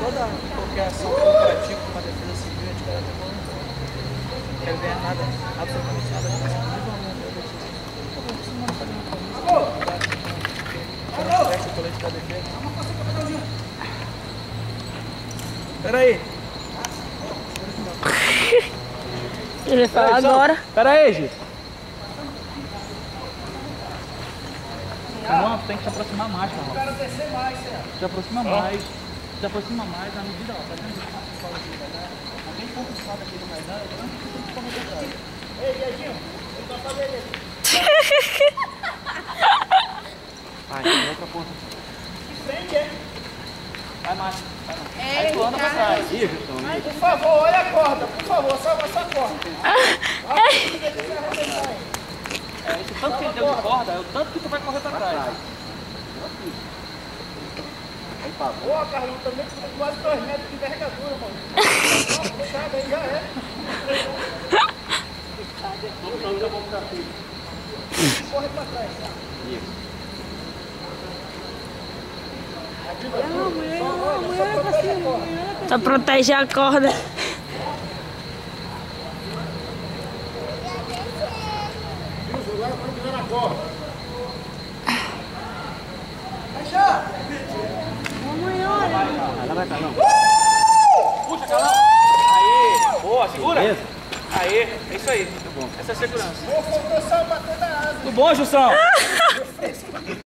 toda qualquer ação que eu pratico com a defesa civil de caráter voluntário. Não quero ganhar nada, absolutamente nada, inclusive um aluno da defesa. Eu vou precisar fazer uma camisa, eu não veste o colete da defesa. Pera aí. Ele fala agora. Pera aí, Gi. Não, tu tem que te aproximar mais, cara. Eu quero descer mais, certo? Te aproxima mais. Te aproxima mais na medida, ó. Tá vendo que ponto de sola aqui vai dar? Não tem ponto de sola aqui, não vai dar. Eu não sei se como vai dar. Ei, Diadinho, ele vai fazer isso. Vai, tem outra ponta. Que frente, é? Vai mais, vai mais. Aí tu anda pra trás. Ih, Vitão. Por favor, olha a corda, por favor, salva essa corda. Esse tanto que ele deu de corda é o tanto que tu vai correr pra trás. Boa, Carlão, também tem quase 2 metros de envergadura, mano. Puxada aí já é. Corre pra trás, tá? Isso. Só protege a corda. Vai, Carlão. Puxa, Carlão. Aê, boa, segura. Beleza. Aê, é isso aí. Tá bom. Essa é a segurança. Tudo bom, Jussão?